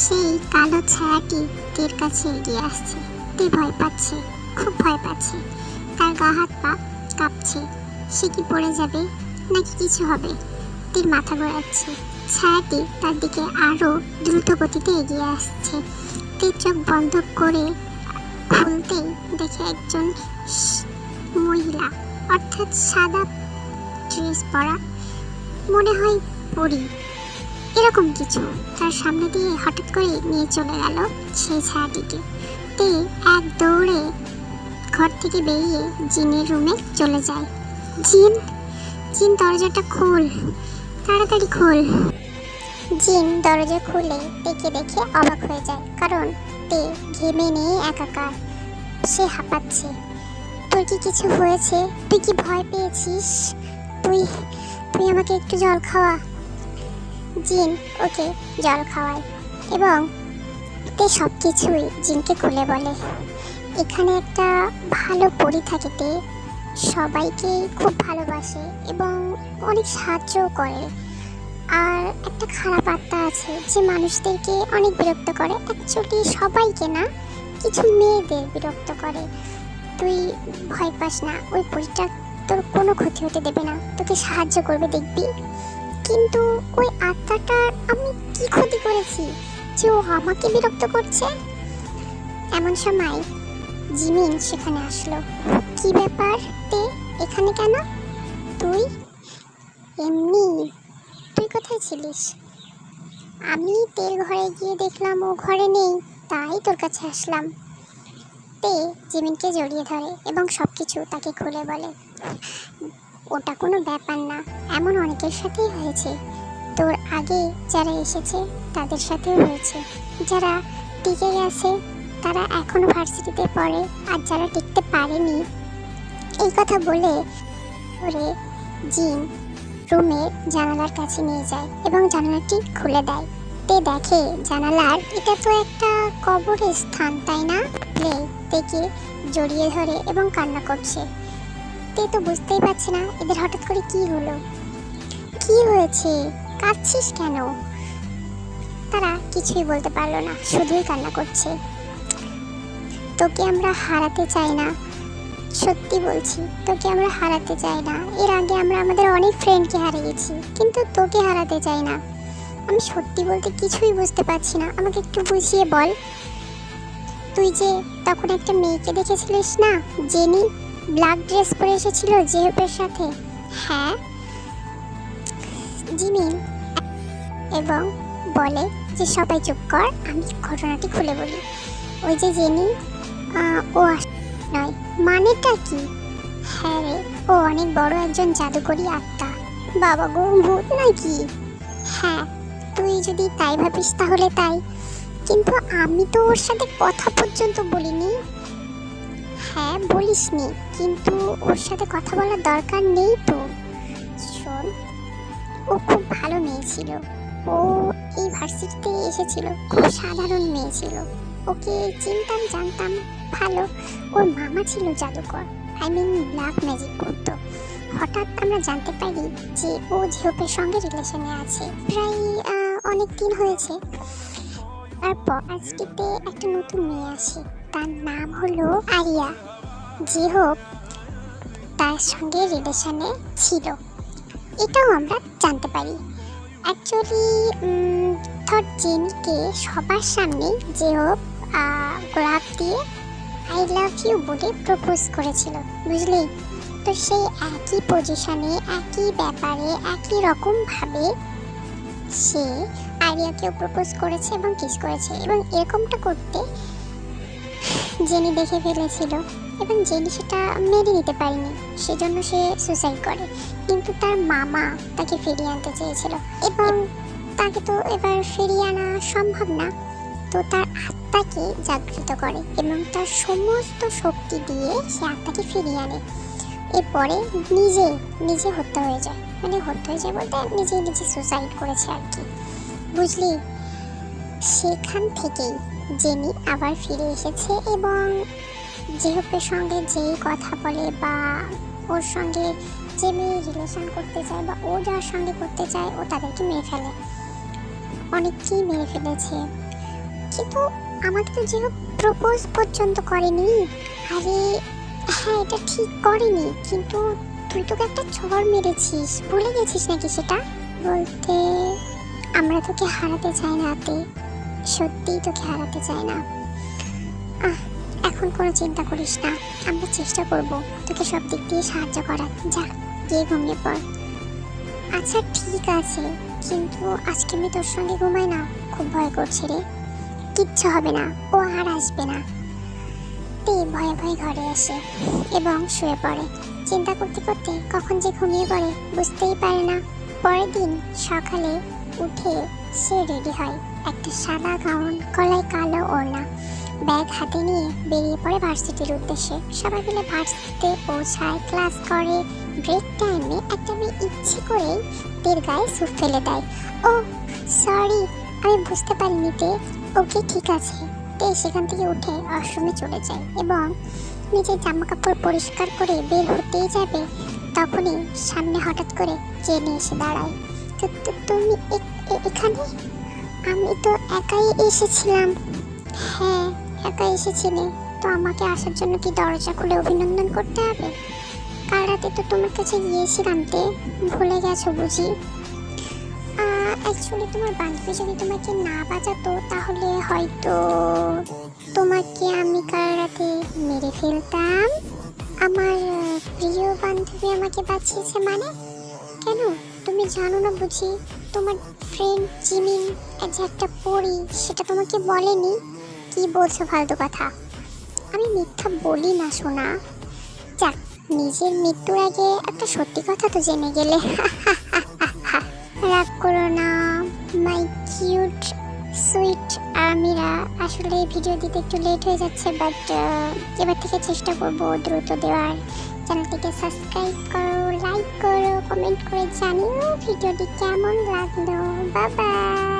সেই কালো ছায়াটি তের কাছে এগিয়ে আসছে। তে ভয় পাচ্ছে, খুব ভয় পাচ্ছে। তার গা হাত পা কাঁপছে। সে কি পড়ে যাবে নাকি কিছু হবে? তের মাথা ঘোরাচ্ছে। ছায়াটি তার দিকে আরো দ্রুত গতিতে এগিয়ে আসছে। তে চোখ বন্ধ করে খুলতেই দেখে একজন মহিলা, অর্থাৎ সাদা ড্রেস পরা, মনে হয় পরী এরকম কিছু, তার সামনে দিয়ে হঠাৎ করে নিয়ে চলে গেল সেই ছায়াটিকে। তে এক দৌড়ে ঘর থেকে বেরিয়ে জিনের রুমে চলে যায়। জিন, জিন দরজাটা খোল, তাড়াতাড়ি খোল। জিন দরজা খুলে তেকে দেখে অবাক হয়ে যায়, কারণ তে ঘেমে নিয়ে একাকার। সে হাঁপাচ্ছে। তোর কি কিছু হয়েছে? তুই কি ভয় পেয়েছিস? তুই তুই আমাকে একটু জল খাওয়া। জিন ওকে জল খাওয়ায় এবং তে সব কিছুই জিনকে খুলে বলে। এখানে একটা ভালো পরী থাকে, তে সবাইকে খুব ভালোবাসে এবং অনেক সাহায্যও করে। আর একটা খারাপ আত্মা আছে যে মানুষদেরকে অনেক বিরক্ত করে, অ্যাকচুয়ালি সবাইকে না, কিছু মেয়েদের বিরক্ত করে। তুই ভয় পাস না, ওই পরীটা তোর কোনো ক্ষতি হতে দেবে না, তোকে সাহায্য করবে দেখবি। কিন্তু ওই আত্মাটার আমি কি ক্ষতি করেছি যে ও আমাকে বিরক্ত করছে? এমন সময় জিমিন সেখানে আসলো। কি ব্যাপার তে, এখানে কেন? তুই এমনি, তুই কোথায় ছিলিস? আমি তের ঘরে গিয়ে দেখলাম ও ঘরে নেই, তাই তোর কাছে আসলাম। তে জিমিনকে জড়িয়ে ধরে এবং সব কিছু তাকে খুলে বলে। ওটা কোনো ব্যাপার না, এমন অনেকের সাথেই হয়েছে। তোর আগে যারা এসেছে তাদের সাথেও হয়েছে। যারা টিকে গেছে তারা এখনো ভার্সিটিতে পড়ে, আর যারা টিকতে পারেনি। এই কথা বলে ওরে জিন রুমের জানালার কাছে নিয়ে যায় এবং জানালাটি খুলে দেয়। তে দেখে জানালার, এটা তো একটা কবরের স্থান, তাই না? তেকে জড়িয়ে ধরে এবং কান্না করছে। তে তো বুঝতেই পারছে না এদের হঠাৎ করে কি হলো। কি হয়েছে, কাঁদছিস কেন? তারা কিছুই বলতে পারলো না, শুধুই কান্না করছে। তোকে আমরা হারাতে চাই না, সত্যি বলছি, তোকে আমরা হারাতে চাই না। এর আগে আমরা আমাদের অনেক ফ্রেন্ডকে হারিয়েছি, কিন্তু তোকে হারাতে চাই না। আমি সত্যি বলতে কিছুই বুঝতে পারছি না, আমাকে একটু বুঝিয়ে বল। তুই যে তখন একটা মেয়েকে দেখেছিলিস না, জেনি, ব্ল্যাক ড্রেস পরে এসেছিল জেহপের সাথে? হ্যাঁ। জিমিন এবং বলে যে সবাই চুপ কর, আমি ঘটনাটি খুলে বলি। ওই যে জেনি, ও নয়, মানেটা কি? হ্যাঁ রে, ও অনেক বড় একজন জাদুকরী আত্মা। বাবা গো, ভূত নাকি? হ্যাঁ, তুই যদি তাই ভাবিস তাহলে তাই, কিন্তু আমি তো ওর সাথে কথা পর্যন্ত বলিনি। হ্যাঁ বলিসনি, কিন্তু ওর সাথে কথা বলার দরকার নেই তো। শোন, ও খুব ভালো মেয়ে ছিল। ও এই ভার্সিটিতে এসেছিল, খুব সাধারণ মেয়ে ছিল। ওকে চিনতাম, জানতাম ভালো। ওর মামা ছিল জাদুকর, ব্ল্যাক ম্যাজিক করতো। হঠাৎ আমরা জানতে পারি যে ও জিহপের সঙ্গে রিলেশনে আছে, প্রায় অনেক দিন হয়েছে। তারপর আজকেতে একটা নতুন মেয়ে আসে, তার নাম হলো আরিয়া। জিহপ তার সঙ্গে রিলেশনে ছিল, এটাও আমরা জানতে পারি। অ্যাকচুয়ালি থর জেনিকে সবার সামনে জিহপ গোলাপ দিয়ে আই লাভ ইউ বলে প্রপোজ করেছিল, বুঝলি? তো সেই একই পজিশনে, একই ব্যাপারে, একই রকমভাবে সে আরিয়াকেও প্রপোজ করেছে এবং কিস করেছে। এবং এরকমটা করতে জেনি দেখে ফেলেছিল এবং জেনি সেটা মেনে নিতে পারেনি, সেজন্য সে সুসাইড করে। কিন্তু তার মামা তাকে ফিরিয়ে আনতে চেয়েছিল এবং তাকে তো এবার ফিরিয়ে আনা সম্ভব না। তো তার আত্মাকে জাগৃত করে এবং তার সমস্ত শক্তি দিয়ে সে আত্মাকে ফিরিয়ে আনে। এরপরে নিজে নিজে হত্যা হয়ে যায়, মানে হত্যা হয়ে যায় বলতে নিজে নিজে সুসাইড করেছে আর কি, বুঝলি? সেখান থেকেই জেনি আবার ফিরে এসেছে এবং জিহপের সঙ্গে যেই কথা বলে বা ওর সঙ্গে যে মেয়ে রিলেশন করতে চায় বা ও যার সঙ্গে করতে চায়, ও তাদেরকে মেরে ফেলে। অনেককেই মেরে ফেলেছে। কিন্তু আমাকে তো যে প্রপোজ পর্যন্ত করেনি। আরে হ্যাঁ, এটা ঠিক করেনি, কিন্তু তুই তোকে একটা চড় মেরেছিস, ভুলে গেছিস নাকি সেটা? বলতে আমরা তোকে হারাতে চাই না আতে, সত্যিই তোকে হারাতে চাই না। আহ এখন কোনো চিন্তা করিস না, আমরা চেষ্টা করব তোকে সব দিক দিয়ে সাহায্য করার। যা গিয়ে ঘুমিয়ে পড়। আচ্ছা ঠিক আছে, কিন্তু আজকে আমি তোর সঙ্গে ঘুমাই না, খুব ভয় করছে রে। কিচ্ছু হবে না, ও আর আসবে না। তে ভয়ে ভয়ে ঘরে আসে এবং শুয়ে পড়ে। চিন্তা করতে করতে কখন যে ঘুমিয়ে পড়ে বুঝতেই পারে না। পরের দিন সকালে উঠে সে রেডি হয়, একটা সাদা গাউন, গলায় কালো ওড়না, ব্যাগ হাতে নিয়ে বেরিয়ে পড়ে ভার্সিটির উদ্দেশ্যে। সবাই মিলে ভার্সিটিতে পৌঁছায়, ক্লাস করে। ব্রেক টাইমে একটা মেয়ে ইচ্ছে করেই তের গায়ে সুপ ফেলে দেয়। ও সরি, আমি বুঝতে পারিনি তে। ওকে ঠিক আছে। তে সেখান থেকে উঠে ওয়াশরুমে চলে যায় এবং নিজের জামা কাপড় পরিষ্কার করে বের হতেই যাবে, তখনই সামনে হঠাৎ করে জেনে এসে দাঁড়ায়। তুমি এখানে? আমি তো একাই এসেছিলাম। হ্যাঁ একাই এসেছিলে, তো আমাকে আসার জন্য কি দরজা খুলে অভিনন্দন করতে হবে? কাল রাতে তো তোমার কাছে গিয়েছিলাম তে, ভুলে গেছো বুঝি? অ্যাকচুয়ালি তোমার বান্ধবী যদি তোমাকে না বাঁচাতো তাহলে হয়তো তোমাকে আমি কাল রাতে মেরে ফেলতাম। আমার প্রিয় বান্ধবী আমাকে বাঁচিয়েছে মানে? কেন তুমি জানো না বুঝি? তোমার ফ্রেন্ড জিমিন যে একটা পড়ি, সেটা তোমাকে বলেনি? কি বলছো ফালতু কথা? আমি মিথ্যা বলি না সোনা। যাক, নিজের মৃত্যুর আগে একটা সত্যি কথা তো জেনে গেলে। রাগ করো না মাই কিউট সুইট আমিরা। আসলে ভিডিও দিতে একটু লেট হয়ে যাচ্ছে, বাট এবার থেকে চেষ্টা করবো দ্রুত দেওয়ার। চ্যানেলটিকে সাবস্ক্রাইব করো, লাইক করো, কমেন্ট করে জানিও ভিডিওটি কেমন লাগলো। Bye bye.